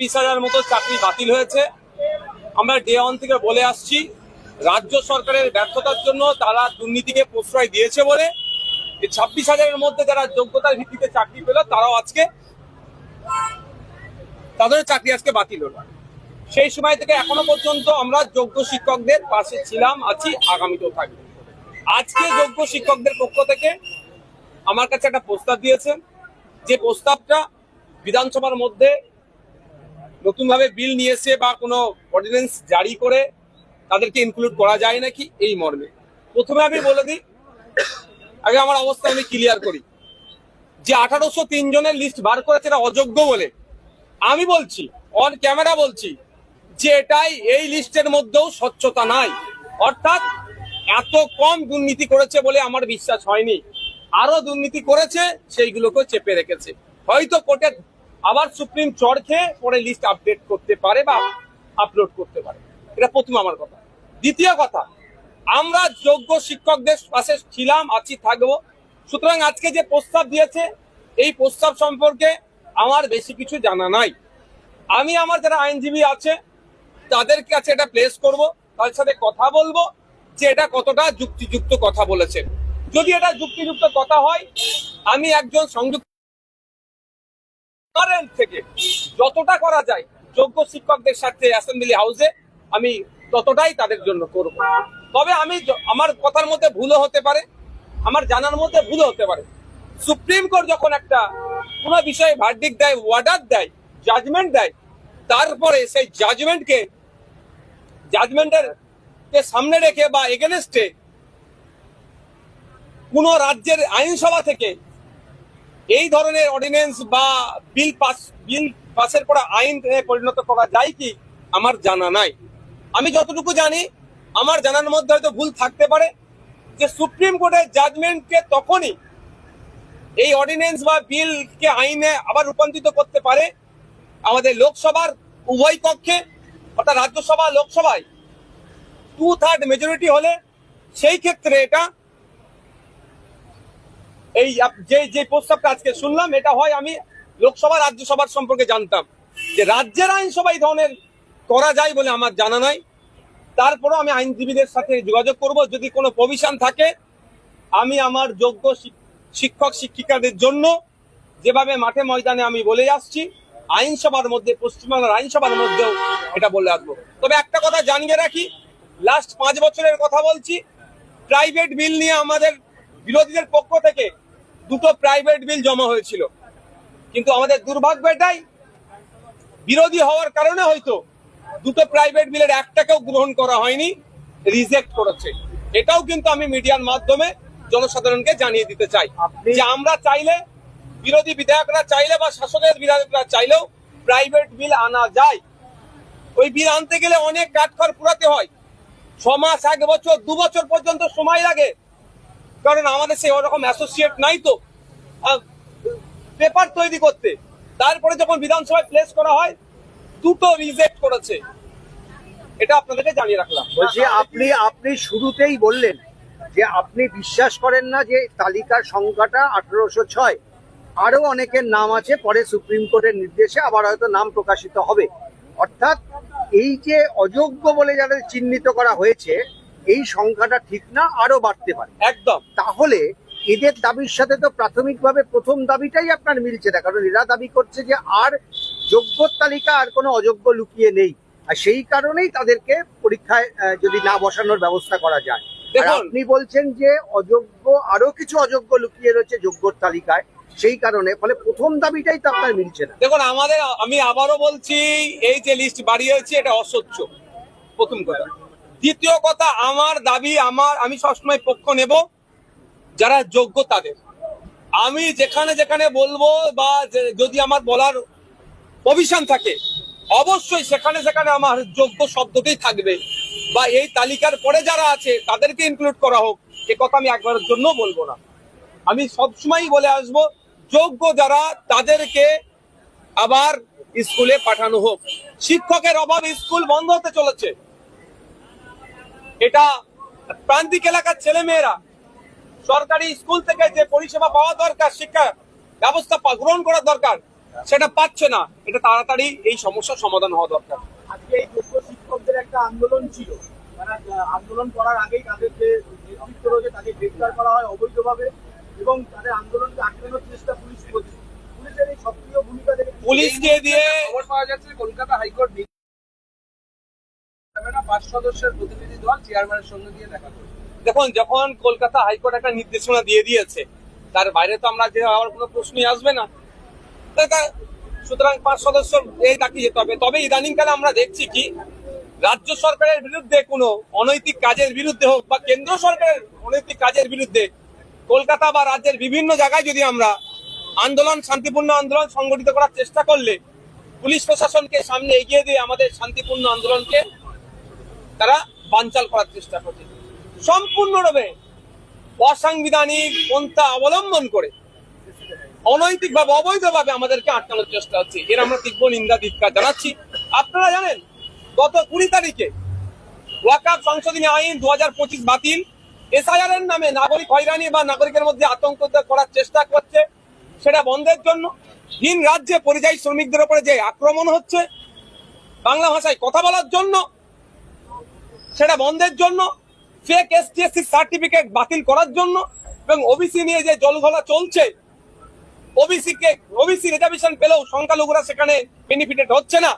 26,000 মতো চাকরি বাতিল হয়েছে। আমরা ডে ওয়ান থেকে বলে আসছি, রাজ্য সরকারের ব্যর্থতার জন্য তারা দুর্নীতিকে প্রশ্রয় দিয়েছে বলে এই 26,000-এর মধ্যে যারা যোগ্যতার ভিত্তিতে চাকরি পেল তারাও আজকে তাদের চাকরি আজকে বাতিল হলো। সেই সময় থেকে এখনো পর্যন্ত আমরা যোগ্য শিক্ষকদের পাশে ছিলাম, আছি, আগামীতেও থাকবো। আজকে যোগ্য শিক্ষকদের পক্ষ থেকে আমার কাছে একটা প্রস্তাব দিয়েছেন, যে প্রস্তাবটা বিধানসভার মধ্যে নতুনভাবে বিল নিয়ে এসে বা কোনো অর্ডিন্যান্স জারি করে তাদেরকে ইনক্লুড করা যায় নাকি, এই মর্মে। প্রথমে আমি বলে দিই, আগে আমার অবস্থা আমি ক্লিয়ার করি, যে 1803 জনের লিস্ট বার করেছে এটা অযোগ্য বলে আমি বলছি, অন ক্যামেরা বলছি, যে এটাই এই লিস্টের মধ্যেও স্বচ্ছতা নাই। অর্থাৎ এত কম দুর্নীতি করেছে বলে আমার বিশ্বাস হয়নি। আরো দুর্নীতি করেছে, সেইগুলোকে চেপে রেখেছে। হয়তো কোর্টে আবার সুপ্রিম চড় খেয়ে পরে লিস্ট আপডেট করতে পারে বা আপলোড করতে পারে। এটা প্রথম আমার কথা। দ্বিতীয় কথা, আমরা যোগ্য শিক্ষকদের পাশে ছিলাম, আছি, থাকবো। সুতরাং আজকে যে প্রস্তাব দিয়েছে, এই প্রস্তাব সম্পর্কে আমার বেশি কিছু জানা নাই। আমি আমার যারা আইনজীবী আছে তাদের কাছে এটা প্লেস করব, তাদের সাথে কথা বলবো যে এটা কতটা যুক্তিযুক্ত কথা বলেছে। যদি এটা যুক্তিযুক্ত কথা হয়, আমি একজন সংযুক্ত থেকে যতটা করা যায় যোগ্য শিক্ষকদের সাথে অ্যাসেম্বলি হাউসে আমি ততটাই তাদের জন্য করব। তবে আমি আমার কথার মধ্যে ভুলও হতে পারে, আমার জানার মধ্যে ভুলও হতে পারে। সুপ্রিম কোর্ট যখন একটা কোনো বিষয়ে ভার্ডিক্ট দেয়, ওয়ার্ডার দেয়, জাজমেন্ট দেয়, তারপরে সেই জাজমেন্টের সামনে রেখে বা এগেনস্টে কোন রাজ্যের আইনসভা থেকে এই ধরনের অর্ডিন্যান্স বা বিল পাসের পর আইন পরিণত করা যায় কি আমার জানা নাই। আমি যতটুকু জানি, আমার জানার মধ্যে হয়তো ভুল থাকতে পারে, যে সুপ্রিম কোর্টের জাজমেন্টকে তখনই এই অর্ডিন্যান্স বা বিলকে আইনে আবার রূপান্তরিত করতে পারে আমাদের লোকসভার উভয় কক্ষে, অর্থাৎ রাজ্যসভা লোকসভায় 2/3 মেজরিটি হলে। সেই ক্ষেত্রে এটা এই যে প্রস্তাবটা আজকে শুনলাম, এটা হয় আমি লোকসভা রাজ্যসভার সম্পর্কে জানতাম, যে রাজ্যের আইনসভা এই ধরনের করা যায় বলে আমার জানা নাই। তারপরও আমি আইনজীবীদের সাথে যোগাযোগ করব, যদি কোনো প্রভিশন থাকে আমি আমার যোগ্য শিক্ষক শিক্ষিকাদের জন্য যেভাবে মাঠে ময়দানে আমি বলে আসছি, আইনসভার মধ্যে, পশ্চিমবাংলার আইনসভার মধ্যেও এটা বলে আসবো। তবে একটা কথা জানিয়ে রাখি, লাস্ট 5 বছরের কথা বলছি, প্রাইভেট বিল নিয়ে আমাদের বিরোধীদের পক্ষ থেকে 2টো প্রাইভেট বিল জমা হয়েছিল, কিন্তু আমাদের দুর্ভাগ্য এটাই, বিরোধী হওয়ার কারণে হয়তো 2টো প্রাইভেট বিলের একটাকেও গ্রহণ করা হয়নি, রিজেক্ট করেছে। এটাও কিন্তু আমি মিডিয়ার মাধ্যমে জনসাধারণকে জানিয়ে দিতে চাই, যে আমরা চাইলে, বিরোধী বিধায়করা চাইলে বা শাসকের বিধায়করা চাইলেও প্রাইভেট বিল আনা যায়। ওই বিল আনতে গেলে অনেক কাঠখড় পুরাতে হয়, 6 মাস, 1 বছর, 2 বছর পর্যন্ত সময় লাগে, কারণ আমাদের সেই ওরকম অ্যাসোসিয়েট নাই তো পেপার তৈরি করতে। তারপরে যখন বিধানসভায় প্লেস করা হয়, 2টো রিজেক্ট করেছে। এটা আপনাদেরকে জানিয়ে রাখলাম। বলছি, আপনি শুরুতেই বললেন যে আপনি বিশ্বাস করেন না যে তালিকার সংখ্যাটা 1806, আরো অনেকের নাম আছে, পরে সুপ্রিম কোর্টের নির্দেশে আবার হয়তো নাম প্রকাশিত হবে। অর্থাৎ এই যে অযোগ্য বলে যাদের চিহ্নিত করা হয়েছে, এই সংখ্যাটা ঠিক না, আরো বাড়তে পারে। একদম। তাহলে এদের দাবির সাথে তো প্রাথমিকভাবে প্রথম দাবিটাই আপনার মিলছে না, কারণ এরা দাবি করছে যে আর যোগ্য তালিকা আর কোনো অযোগ্য লুকিয়ে নেই, আর সেই কারণেই তাদেরকে পরীক্ষায় যদি না বসানোর ব্যবস্থা করা যায়। আপনি বলছেন যে অযোগ্য, আরো কিছু অযোগ্য লুকিয়ে রয়েছে যোগ্যর তালিকায়, সেই কারণে ফলে প্রথম দাবিটাই তো আপনার মিলছে না। দেখুন, আমি আবারও বলছি, এই যে লিস্ট বাড়িয়েছে এটা অস্বচ্ছ, প্রথম কথা। দ্বিতীয় কথা, আমার দাবি, আমি সবসময় পক্ষ নেব যারা যোগ্য তাদের। আমি যেখানে যেখানে বলবো বা যদি আমার বলার প্রভিশন থাকে, অবশ্যই সেখানে সেখানে আমার যোগ্য শব্দটাই থাকবে, বা এই তালিকার পরে যারা আছে তাদেরকে ইনক্লুড করা হোক, এ কথা আমি একবারের জন্য বলবো না। আমি সবসময় বলে আসবো, যোগ্য যারা তাদেরকে আবার স্কুলে পাঠানো হোক। শিক্ষকের অভাবে স্কুল বন্ধ হতে চলেছে, এটা প্রান্তিক এলাকার ছেলে মেয়েরা সরকারি স্কুল থেকে যে পরিষেবা পাওয়া দরকার, শিক্ষা ব্যবস্থা গ্রহণ করা দরকার, সেটা পাচ্ছে না। এটা তাড়াতাড়ি এই সমস্যার সমাধান হওয়া দরকার। আজকে এই যোগ্য শিক্ষকদের একটা আন্দোলন ছিল, তারা আন্দোলন করার আগেই তাদের যে নেতৃত্ব রয়েছে তাকে গ্রেফতার করা হয় অবৈধভাবে এবং তাদের আন্দোলনকে আটকানোর চেষ্টা পুলিশ করছে। পুলিশের এই সক্রিয় ভূমিকা থেকে পুলিশকে দিয়ে খবর পাওয়া যাচ্ছে কলকাতা হাইকোর্ট 5 সদস্যের প্রতিনিধি দল চেয়ারম্যানের সঙ্গে দিয়ে দেখা করবে। দেখুন, যখন কলকাতা হাইকোর্ট একটা নির্দেশনা দিয়ে দিয়েছে, তার বাইরে তো আমরা যে হওয়ার কোনো প্রশ্নই আসবে না। সুতরাং 5 সদস্য এই তাকে যেতে হবে। তবে ইদানিংকালে আমরা দেখছি কি, রাজ্য সরকারের বিরুদ্ধে কোনো অনৈতিক কাজের বিরুদ্ধে হোক বা কেন্দ্র সরকারের অনৈতিক কাজের বিরুদ্ধে কলকাতা বা রাজ্যের বিভিন্ন জায়গায় যদি আমরা শান্তিপূর্ণ আন্দোলন সংগঠিত করার চেষ্টা করলে পুলিশ প্রশাসনকে সামনে এগিয়ে দিয়ে আমাদের শান্তিপূর্ণ আন্দোলনকে তারা বানচাল করার চেষ্টা করছে। সম্পূর্ণরূপে অসাংবিধানিক পন্থা অবলম্বন করে অনৈতিকভাবে অবৈধভাবে আমাদেরকে আটকানোর চেষ্টা হচ্ছে। এর আমরা তীব্র নিন্দা ধিক্কার জানাচ্ছি। আপনারা জানেন, গত 20 তারিখে ওয়াকফ সংশোধনী আইন 2025 বাতিল, এসআইআর এর নামে নাগরিক হয়রানি বা নাগরিকের মধ্যে আতঙ্ক করার চেষ্টা করছে, সেটা বন্ধের জন্য। ভিন রাজ্যে পরিযায়ী শ্রমিকদের উপরে যে আক্রমণ হচ্ছে বাংলা ভাষায় কথা বলার জন্য, সেটা বন্ধের জন্য। ফেক এসটিএসসি সার্টিফিকেট বাতিল করার জন্য এবং ওবিসি নিয়ে যে জলঘোলা চলছে, ওবিসি রিজার্ভেশন পেলেও সংখ্যালঘুরা সেখানে বেনিফিটেড হচ্ছে না,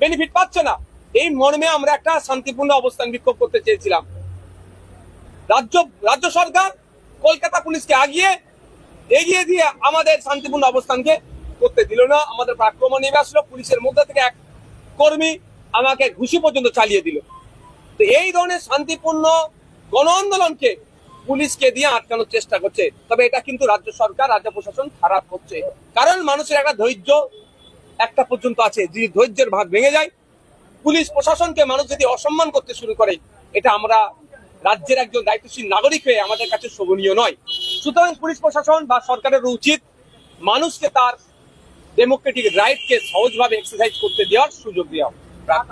বেনিফিট পাচ্ছে না। এই মর্মে আমরা একটা শান্তিপূর্ণ অবস্থান বিক্ষোভ করতে চেয়েছিলাম। রাজ্য সরকার কলকাতা পুলিশকে এগিয়ে দিয়ে আমাদের শান্তিপূর্ণ অবস্থানকে করতে দিল না। আমাদের আক্রমণ নেমে আসলো। পুলিশের মধ্যে থেকে এক কর্মী আমাকে ঘুষি পর্যন্ত চালিয়ে দিল। তো এই ধরনের শান্তিপূর্ণ গণ আন্দোলনকে পুলিশকে দিয়ে আটকানোর চেষ্টা করছে। তবে এটা কিন্তু রাজ্য সরকার, রাজ্য প্রশাসন খারাপ করছে। কারণ মানুষের একটা ধৈর্য একটা পর্যন্ত আছে, যদি ধৈর্যের ভাগ ভেঙে যায়, পুলিশ প্রশাসনকে মানুষ যদি অসম্মান করতে শুরু করে, এটা আমরা রাজ্যের একজন দায়িত্বশীল নাগরিক হয়ে আমাদের কাছে শোভনীয় নয়। সুতরাং পুলিশ প্রশাসন বা সরকারের উচিত মানুষকে তার ডেমোক্রেটিক রাইটকে সহজভাবে এক্সারসাইজ করতে দেওয়ার সুযোগ দেওয়া।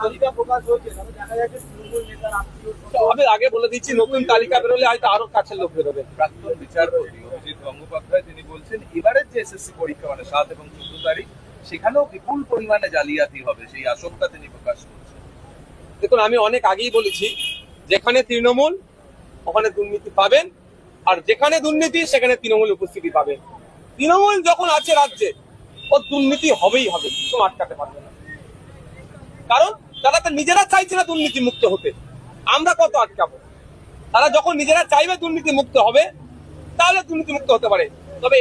তালিকা প্রকাশ হয়েছে, তবে দেখা যাচ্ছে তৃণমূল নেতার আত্মীয় আমি আগে বলে দিচ্ছি, নতুন তালিকা বেরোলে হয়তো আরো কাছের লোক বেরোবে। প্রাক্তন বিচারপতি অভিজিৎ গঙ্গোপাধ্যায় তিনি বলছেন এবারের যে এসএসসি পরীক্ষা মানে 7 এবং 14 তারিখ সেখানেও বিপুল পরিমাণে জালিয়াতি হবে, সেই আশঙ্কা তিনি প্রকাশ করছেন। দেখুন, আমি অনেক আগেই বলেছি, যেখানে তৃণমূল ওখানে দুর্নীতি পাবেন, আর যেখানে দুর্নীতি সেখানে তৃণমূল উপস্থিতি পাবেন। তৃণমূল যখন আছে রাজ্যে, ও দুর্নীতি হবেই হবে, কিছু আটকাতে পারবে না। কারণ তারা তো নিজেরা চাইছে না দুর্নীতি মুক্ত হতে, আমরা কত আটকাবো? তারা যখন নিজেরা চাইবে দুর্নীতি মুক্ত হবে, তাহলে দুর্নীতি মুক্ত হতে পারে। তবে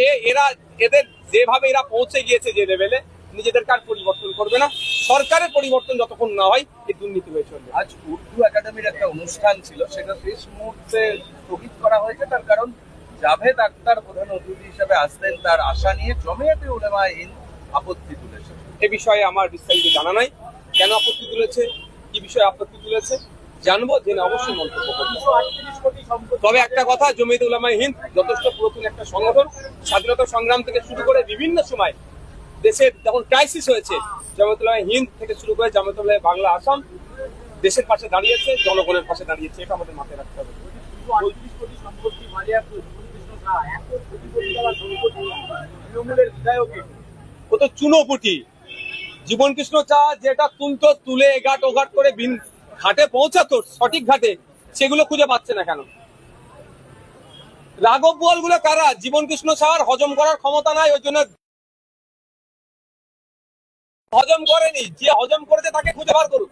এদের যেভাবে এরা পৌঁছে গিয়েছে যে লেভেলে, নিজেদেরকে আর পরিবর্তন করবে না। সরকারের পরিবর্তন যতক্ষণ না হয় এই দুর্নীতি হয়ে চলবে। আজ উর্দু একাডেমির একটা অনুষ্ঠান ছিল, সেটা শেষ মুহূর্তে স্থগিত করা হয়েছে। তার কারণ জাভেদ আখতার প্রধান অতিথি হিসেবে আসতেন, তার আশা নিয়ে জমিয়তে উলেমায়ে হিন্দ আপত্তি তুলেছে। এ বিষয়ে আমার বিস্তারিত জানা নাই, কেন আপত্তি তুলেছে, কি বিষয়ে আপত্তি তুলেছে জানবো, জেনে অবশ্যই মন্তব্য করবো। 138 কোটি সম্পত্তি। তবে একটা কথা, জমিয়তে উলামায়ে হিন্দ যথেষ্ট পুরাতন একটা সংগঠন। স্বাধীনতা সংগ্রাম থেকে শুরু করে বিভিন্ন সময় দেশের যখন ক্রাইসিস হয়েছে, জমিয়তে উলামায়ে হিন্দ থেকে শুরু করে জমিয়তে উলামায়ে বাংলা আসাম দেশের পাশে দাঁড়িয়েছে, জনগণের পাশে দাঁড়িয়েছে। এটা আমাদের মাথায় রাখতে হবে। 138 কোটি সম্পত্তি মালিয়া কৃষ্ণ শাহ, 1 কোটি টাকা সম্পত্তি তৃণমূলের বিধায়কের। ও তো চুনোপুটি। জীবন কৃষ্ণ চা যেটা তুলে এঘাট ওঘাট করে ঘাটে পৌঁছাতো, সঠিক ঘাটে, সেগুলো খুঁজে পাচ্ছে না কেন? রাঘব বোয়াল গুলো কারা? জীবন কৃষ্ণ চার হজম করার ক্ষমতা নাই, ওই জন্য হজম করেনি। যে হজম করেছে তাকে খুঁজে বার করুক।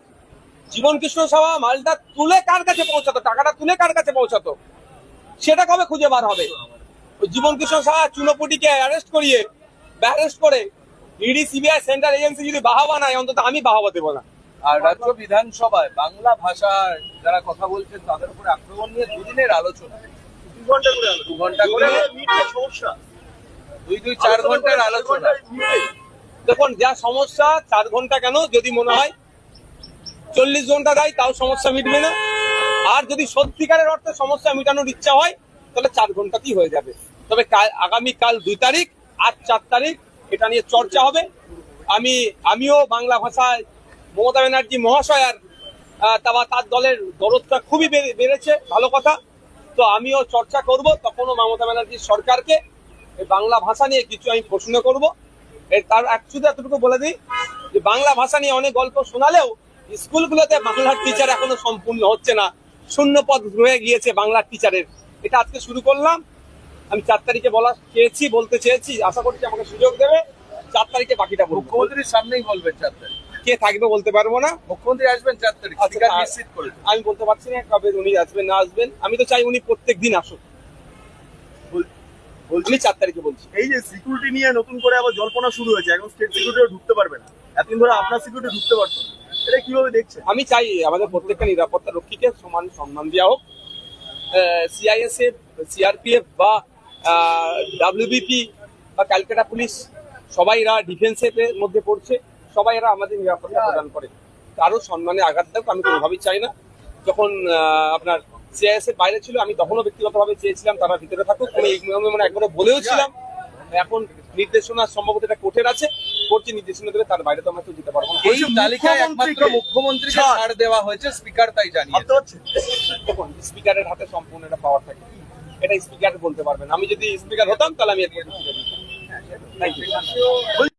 জীবন কৃষ্ণ সাহা মালটা তুলে কার কাছে পৌঁছাতো, টাকাটা তুলে কার কাছে পৌঁছাতো, সেটা কবে খুঁজে বার হবে? ওই জীবন কৃষ্ণ সাহা চুনোপুটিকে অ্যারেস্ট করে ইডি সিবিআই সেন্ট্রাল এজেন্সি যদি বাহাবা নাই, অন্তত আমি বাহাবা দেবো না। আর রাজ্য বিধানসভায় বাংলা ভাষায় যারা কথা বলছেন তাদের উপরে আক্রমণ নিয়ে দুদিনের আলোচনা, 2 ঘন্টা করে 2 ঘন্টা করে মিটে সমস্যা। 2-4 ঘন্টার আলোচনা। দেখুন, যা সমস্যা 4 ঘন্টা কেন, যদি মনে হয় 40 ঘন্টা দেয় তাও সমস্যা মিটবে না। আর যদি সত্যিকারের অর্থে সমস্যা মেটানোর ইচ্ছা হয়, তাহলে 4 ঘন্টাতেই হয়ে যাবে। তবে আগামীকাল 2 তারিখ, আজ 4 তারিখ, এটা নিয়ে চর্চা হবে। আমিও বাংলা ভাষায় মমতা ব্যানার্জি মহাশয়ার তার দলের দরদটা খুবই বেড়েছে, ভালো কথা। তো আমিও চর্চা করব, তখনও মমতা ব্যানার্জির সরকারকে বাংলা ভাষা নিয়ে কিছু আমি প্রশ্ন করব। তার শুধু এতটুকু বলে দিই যে বাংলা ভাষা নিয়ে অনেক গল্প শোনালেও স্কুলগুলোতে বাংলার টিচার এখনো সম্পূর্ণ হচ্ছে না, শূন্য পদ রয়ে গিয়েছে বাংলার টিচারের। এটা আজকে শুরু করলাম। আমি 4 তারিখে বলতে চেয়েছি, আশা করছি আমাকে সুযোগ দেবে। 4 তারিখে বাকিটা বলবো। মুখ্যমন্ত্রীর সামনেই বলবেন 4 তারিখ। কে থাকবে বলতে পারবো না। মুখ্যমন্ত্রী আসবেন 4 তারিখ, আচ্ছা, স্পিকার নিশ্চিত করে। আমি বলতে পারছি না কবে উনি আসবেন না আসবেন। আমি তো চাই উনি প্রত্যেক দিন আসুন। আমি 4 তারিখে বলছি। এই যে সিকিউরিটি নিয়ে নতুন করে আবার জল্পনা শুরু হয়েছে, এখন স্টেট সিকিউরিটিও ঢুকতে পারবে না, এতদিন ধরে আপনার সিকিউরিটি ঢুকতে পারতো না, এটা কিভাবে দেখছেন? আমি চাই আমাদের প্রত্যেকটা নিরাপত্তা রক্ষীকে সমান সম্মান দেওয়া হোক। সিআইএসএফ, সিআরপিএফ বা ডাব্লিউবিপি বা ক্যালকাটা পুলিশ সবাই এরা ডিফেন্সের মধ্যে পড়ছে, সবাই এরা আমাদের নিরাপত্তা প্রদান করে। কারো সম্মানে আঘাত দেওয়া আমি কোনোভাবেই চাই না। যখন আপনার সিআইএসএফ বাইরে ছিল আমি তখনও ব্যক্তিগতভাবে চেয়েছিলাম তারা ভিতরে থাকুক। আমি একবারও বলেও ছিলাম। এখন নির্দেশনা সম্ভবত এটা কোর্টের আছে, কোর্ট যে নির্দেশনা দেবে তার বাইরে তো আমরা তো যেতে পারবো না। এই তালিকায় একমাত্র মুখ্যমন্ত্রীকে ছাড় দেওয়া হয়েছে, স্পিকার তাই জানিয়েছে। ভাবতে পারছেন? দেখুন, স্পিকারের হাতে সম্পূর্ণ একটা পাওয়ার থাকে, এটা স্পিকার বলতে পারবেন। আমি যদি স্পিকার হতাম তাহলে আমি এর থ্যাংক ইউ।